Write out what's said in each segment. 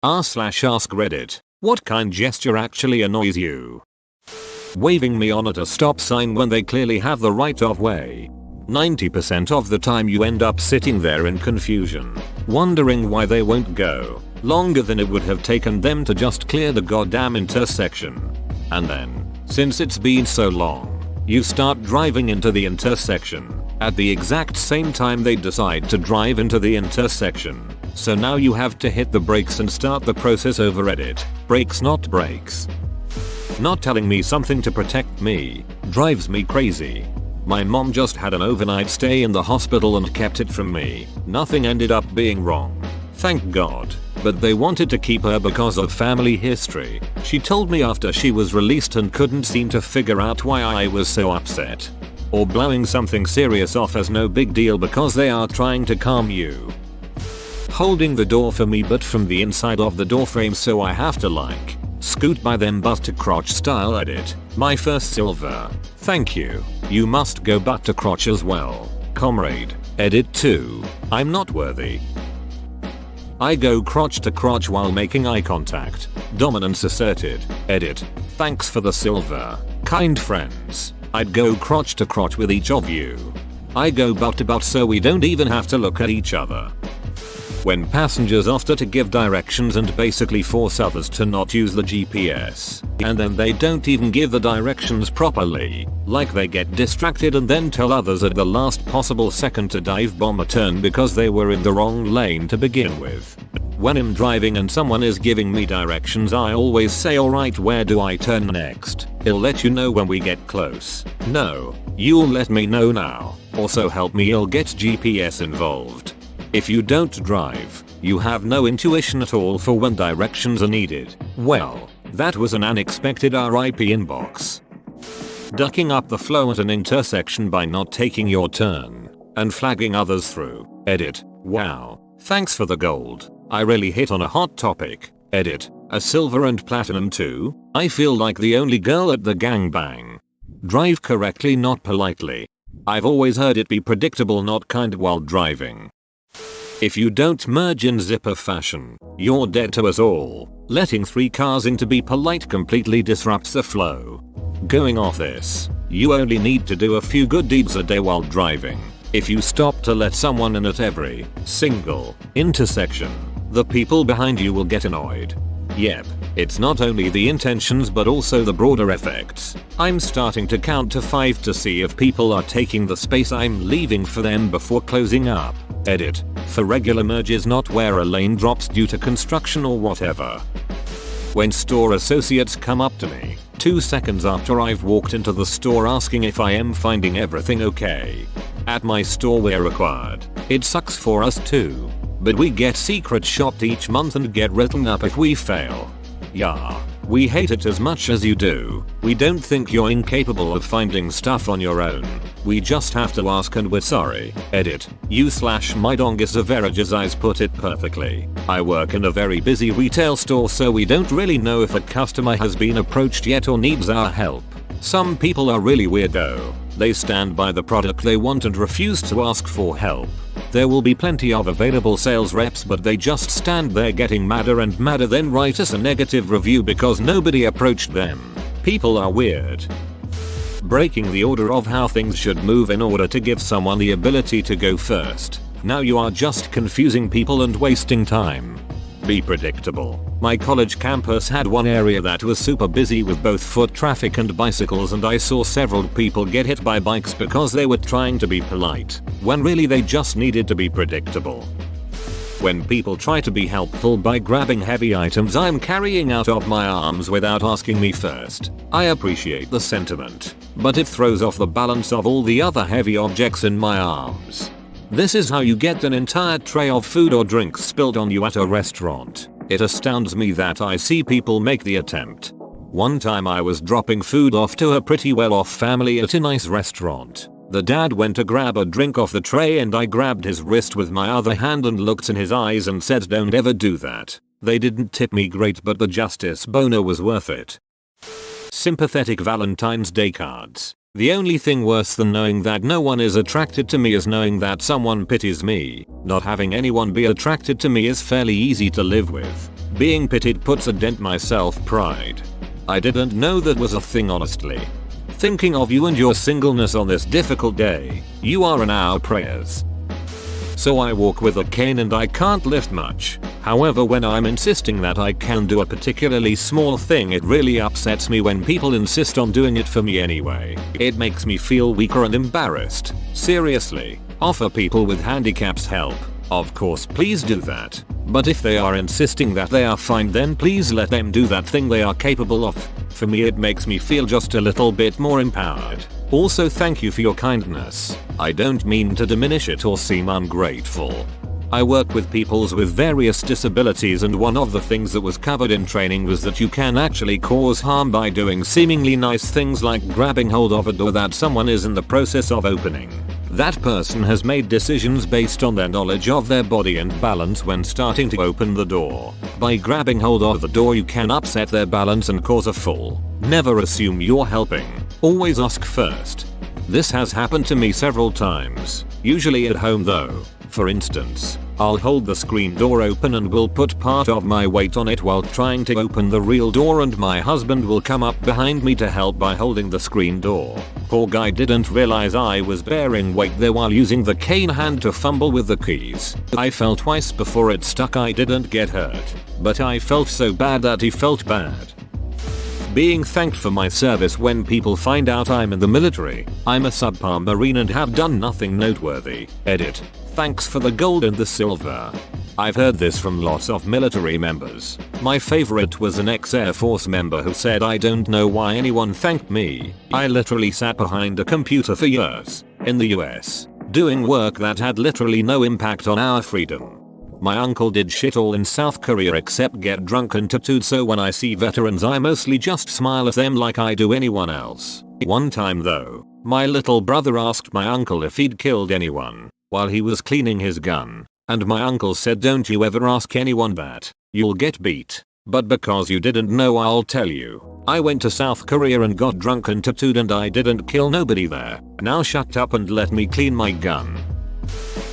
r/ask Reddit. What kind gesture actually annoys you? Waving me on at a stop sign when they clearly have the right of way. 90% of the time you end up sitting there in confusion, wondering why they won't go longer than it would have taken them to just clear the goddamn intersection. And then, since it's been so long, you start driving into the intersection at the exact same time they decide to drive into the intersection. So now you have to hit the brakes and start the process over. Edit. Brakes not brakes. Not telling me something to protect me drives me crazy. My mom just had an overnight stay in the hospital and kept it from me. Nothing ended up being wrong, thank God, but they wanted to keep her because of family history. She told me after she was released and couldn't seem to figure out why I was so upset. Or blowing something serious off as no big deal because they are trying to calm you. Holding the door for me but from the inside of the door frame, so I have to scoot by them butt to crotch style. Edit. My first silver. Thank you. You must go butt to crotch as well, comrade. Edit 2. I'm not worthy. I go crotch to crotch while making eye contact. Dominance asserted. Edit. Thanks for the silver, kind friends. I'd go crotch to crotch with each of you. I go butt to butt so we don't even have to look at each other. When passengers offer to give directions and basically force others to not use the GPS, and then they don't even give the directions properly, like they get distracted and then tell others at the last possible second to dive bomb a turn because they were in the wrong lane to begin with. When I'm driving and someone is giving me directions, I always say, alright, where do I turn next? He'll let you know when we get close. No, you'll let me know now. Also help me, he'll get GPS involved. If you don't drive, you have no intuition at all for when directions are needed. Well, that was an unexpected RIP inbox. Ducking up the flow at an intersection by not taking your turn and flagging others through. Edit. Wow, thanks for the gold. I really hit on a hot topic. Edit. A silver and platinum too. I feel like the only girl at the gangbang. Drive correctly, not politely. I've always heard it be predictable, not kind while driving. If you don't merge in zipper fashion, you're dead to us all. Letting 3 cars in to be polite completely disrupts the flow. Going off this, you only need to do a few good deeds a day while driving. If you stop to let someone in at every single intersection, the people behind you will get annoyed. Yep, it's not only the intentions but also the broader effects. I'm starting to count to 5 to see if people are taking the space I'm leaving for them before closing up. Edit. For regular merges, not where a lane drops due to construction or whatever. When store associates come up to me 2 seconds after I've walked into the store asking if I am finding everything okay. At my store we're required. It sucks for us too, but we get secret shopped each month and get written up if we fail. Yeah, we hate it as much as you do. We don't think you're incapable of finding stuff on your own. We just have to ask and we're sorry. Edit. You/my dongus averages eyes put it perfectly. I work in a very busy retail store, so we don't really know if a customer has been approached yet or needs our help. Some people are really weirdo. They stand by the product they want and refuse to ask for help. There will be plenty of available sales reps, but they just stand there getting madder and madder, then write us a negative review because nobody approached them. People are weird. Breaking the order of how things should move in order to give someone the ability to go first. Now you are just confusing people and wasting time. Be predictable. My college campus had one area that was super busy with both foot traffic and bicycles, and I saw several people get hit by bikes because they were trying to be polite, when really they just needed to be predictable. When people try to be helpful by grabbing heavy items I'm carrying out of my arms without asking me first, I appreciate the sentiment, but it throws off the balance of all the other heavy objects in my arms. This is how you get an entire tray of food or drinks spilled on you at a restaurant. It astounds me that I see people make the attempt. One time I was dropping food off to a pretty well-off family at a nice restaurant. The dad went to grab a drink off the tray and I grabbed his wrist with my other hand and looked in his eyes and said, "Don't ever do that." They didn't tip me great, but the justice boner was worth it. Sympathetic Valentine's Day cards. The only thing worse than knowing that no one is attracted to me is knowing that someone pities me. Not having anyone be attracted to me is fairly easy to live with. Being pitied puts a dent my self-pride. I didn't know that was a thing honestly. Thinking of you and your singleness on this difficult day, you are in our prayers. So I walk with a cane and I can't lift much. However, when I'm insisting that I can do a particularly small thing, it really upsets me when people insist on doing it for me anyway. It makes me feel weaker and embarrassed. Seriously, offer people with handicaps help. Of course, please do that. But if they are insisting that they are fine, then please let them do that thing they are capable of. For me, it makes me feel just a little bit more empowered. Also, thank you for your kindness. I don't mean to diminish it or seem ungrateful. I work with people with various disabilities, and one of the things that was covered in training was that you can actually cause harm by doing seemingly nice things like grabbing hold of a door that someone is in the process of opening. That person has made decisions based on their knowledge of their body and balance when starting to open the door. By grabbing hold of the door, you can upset their balance and cause a fall. Never assume you're helping. Always ask first. This has happened to me several times, usually at home though. For instance, I'll hold the screen door open and will put part of my weight on it while trying to open the real door, and my husband will come up behind me to help by holding the screen door. Poor guy didn't realize I was bearing weight there while using the cane hand to fumble with the keys. I fell twice before it stuck. I didn't get hurt, but I felt so bad that he felt bad. Being thanked for my service when people find out I'm in the military. I'm a subpar Marine and have done nothing noteworthy. Edit. Thanks for the gold and the silver. I've heard this from lots of military members. My favorite was an ex-Air Force member who said, "I don't know why anyone thanked me. I literally sat behind a computer for years in the US, doing work that had literally no impact on our freedom. My uncle did shit all in South Korea except get drunk and tattooed, so when I see veterans I mostly just smile at them like I do anyone else." One time though, my little brother asked my uncle if he'd killed anyone while he was cleaning his gun, and my uncle said, "Don't you ever ask anyone that. You'll get beat. But because you didn't know, I'll tell you. I went to South Korea and got drunk and tattooed, and I didn't kill nobody there. Now shut up and let me clean my gun."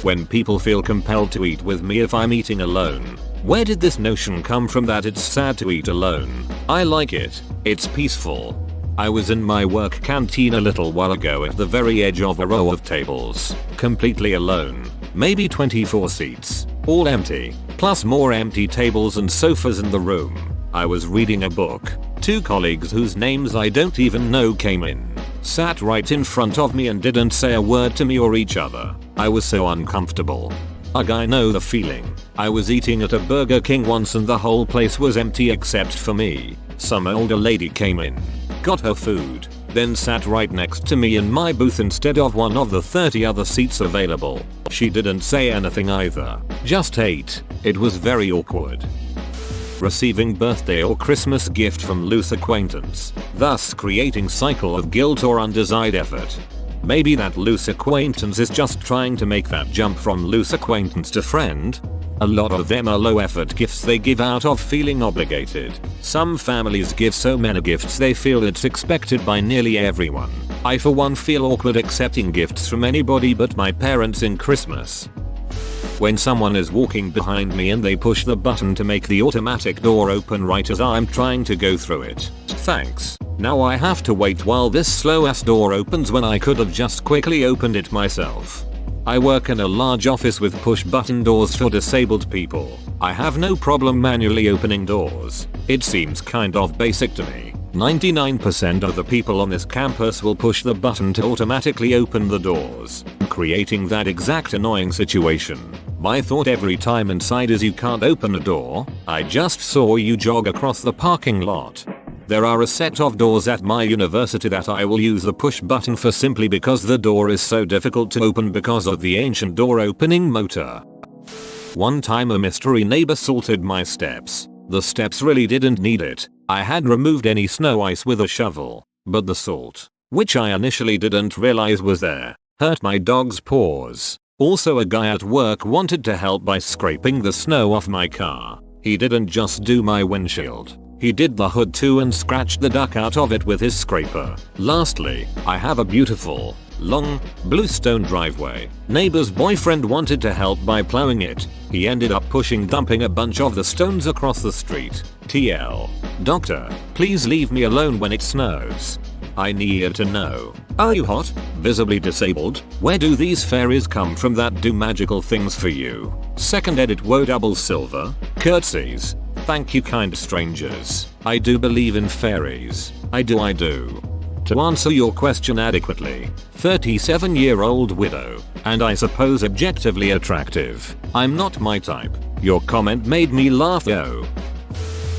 When people feel compelled to eat with me if I'm eating alone. Where did this notion come from that it's sad to eat alone? I like it. It's peaceful. I was in my work canteen a little while ago at the very edge of a row of tables, completely alone. Maybe 24 seats, all empty, plus more empty tables and sofas in the room. I was reading a book. Two colleagues whose names I don't even know came in, sat right in front of me and didn't say a word to me or each other. I was so uncomfortable. I know the feeling. I was eating at a Burger King once and the whole place was empty except for me. Some older lady came in, got her food, then sat right next to me in my booth instead of one of the 30 other seats available. She didn't say anything either, just ate. It was very awkward. Receiving birthday or Christmas gift from loose acquaintance, thus creating cycle of guilt or undesired effort. Maybe that loose acquaintance is just trying to make that jump from loose acquaintance to friend. A lot of them are low effort gifts they give out of feeling obligated. Some families give so many gifts they feel it's expected by nearly everyone. I for one feel awkward accepting gifts from anybody but my parents in Christmas. When someone is walking behind me and they push the button to make the automatic door open right as I'm trying to go through it. Thanks. Now I have to wait while this slow ass door opens when I could have just quickly opened it myself. I work in a large office with push button doors for disabled people. I have no problem manually opening doors. It seems kind of basic to me. 99% of the people on this campus will push the button to automatically open the doors, creating that exact annoying situation. My thought every time inside is, you can't open a door. I just saw you jog across the parking lot. There are a set of doors at my university that I will use the push button for simply because the door is so difficult to open because of the ancient door opening motor. One time a mystery neighbor salted my steps. The steps really didn't need it. I had removed any snow ice with a shovel, but the salt, which I initially didn't realize was there, hurt my dog's paws. Also, a guy at work wanted to help by scraping the snow off my car. He didn't just do my windshield. He did the hood too and scratched the duck out of it with his scraper. Lastly, I have a beautiful, Long, bluestone driveway. Neighbor's boyfriend wanted to help by plowing it. He ended up dumping a bunch of the stones across the street. TL. Doctor, please leave me alone when it snows. I need to know. Are you hot? Visibly disabled? Where do these fairies come from that do magical things for you? Second edit woe double silver. Curtsies. Thank you kind strangers. I do believe in fairies. I do. To answer your question adequately, 37-year-old widow, and I suppose objectively attractive. I'm not my type. Your comment made me laugh yo.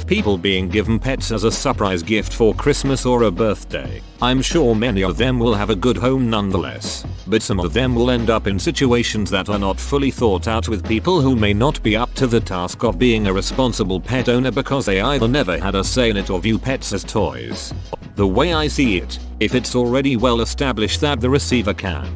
People being given pets as a surprise gift for Christmas or a birthday. I'm sure many of them will have a good home nonetheless, but some of them will end up in situations that are not fully thought out with people who may not be up to the task of being a responsible pet owner because they either never had a say in it or view pets as toys. The way I see it, if it's already well established that the receiver can,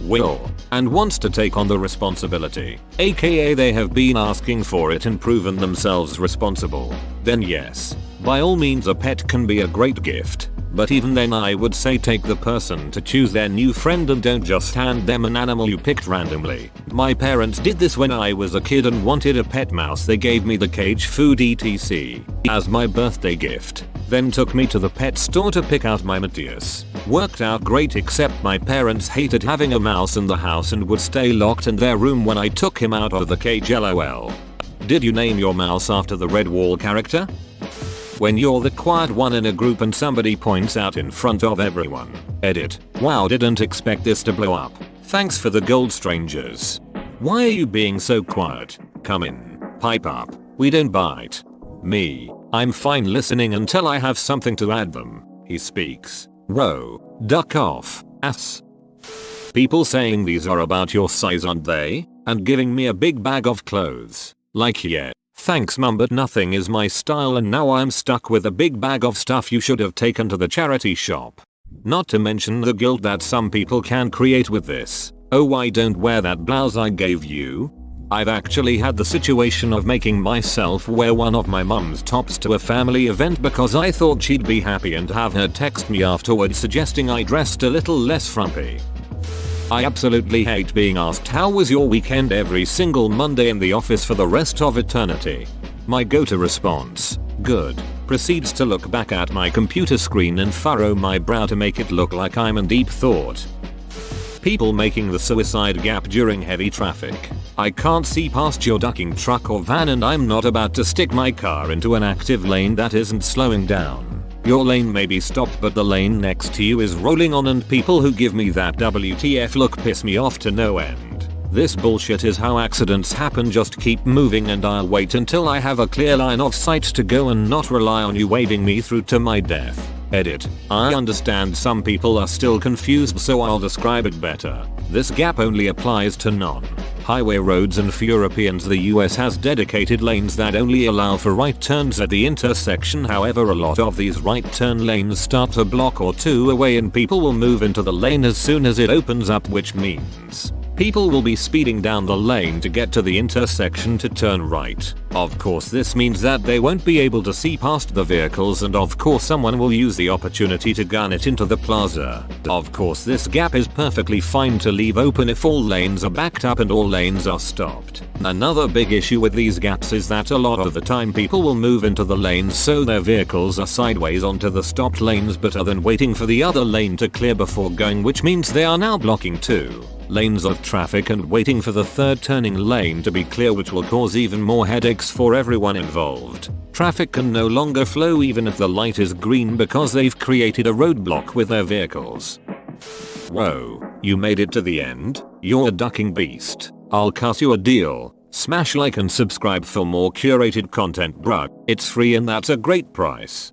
will, and wants to take on the responsibility, aka they have been asking for it and proven themselves responsible, then yes, by all means a pet can be a great gift. But even then I would say take the person to choose their new friend and don't just hand them an animal you picked randomly. My parents did this when I was a kid and wanted a pet mouse. They gave me the cage food etc. as my birthday gift. Then took me to the pet store to pick out my Matthias. Worked out great except my parents hated having a mouse in the house and would stay locked in their room when I took him out of the cage lol. Did you name your mouse after the Red Wall character? When you're the quiet one in a group and somebody points out in front of everyone. Edit. Wow, didn't expect this to blow up. Thanks for the gold strangers. Why are you being so quiet? Come in. Pipe up. We don't bite. Me. I'm fine listening until I have something to add them. He speaks. Row. Duck off. Ass. People saying these are about your size aren't they? And giving me a big bag of clothes. Like yeah. Thanks mum but nothing is my style and now I'm stuck with a big bag of stuff you should have taken to the charity shop. Not to mention the guilt that some people can create with this. Oh I don't wear that blouse I gave you. I've actually had the situation of making myself wear one of my mum's tops to a family event because I thought she'd be happy and have her text me afterwards suggesting I dressed a little less frumpy. I absolutely hate being asked how was your weekend every single Monday in the office for the rest of eternity. My go-to response, good, proceeds to look back at my computer screen and furrow my brow to make it look like I'm in deep thought. People making the suicide gap during heavy traffic. I can't see past your ducking truck or van and I'm not about to stick my car into an active lane that isn't slowing down. Your lane may be stopped but the lane next to you is rolling on and people who give me that WTF look piss me off to no end. This bullshit is how accidents happen, just keep moving and I'll wait until I have a clear line of sight to go and not rely on you waving me through to my death. Edit. I understand some people are still confused so I'll describe it better. This gap only applies to non-highway roads and for Europeans the US has dedicated lanes that only allow for right turns at the intersection. However a lot of these right turn lanes start a block or two away and people will move into the lane as soon as it opens up, which means people will be speeding down the lane to get to the intersection to turn right. Of course this means that they won't be able to see past the vehicles and of course someone will use the opportunity to gun it into the plaza. Of course this gap is perfectly fine to leave open if all lanes are backed up and all lanes are stopped. Another big issue with these gaps is that a lot of the time people will move into the lanes so their vehicles are sideways onto the stopped lanes but are then waiting for the other lane to clear before going, which means they are now blocking two lanes of traffic and waiting for the third turning lane to be clear, which will cause even more headaches for everyone involved. Traffic can no longer flow even if the light is green because they've created a roadblock with their vehicles. Whoa, you made it to the end? You're a ducking beast. I'll cut you a deal. Smash like and subscribe for more curated content bruh. It's free and that's a great price.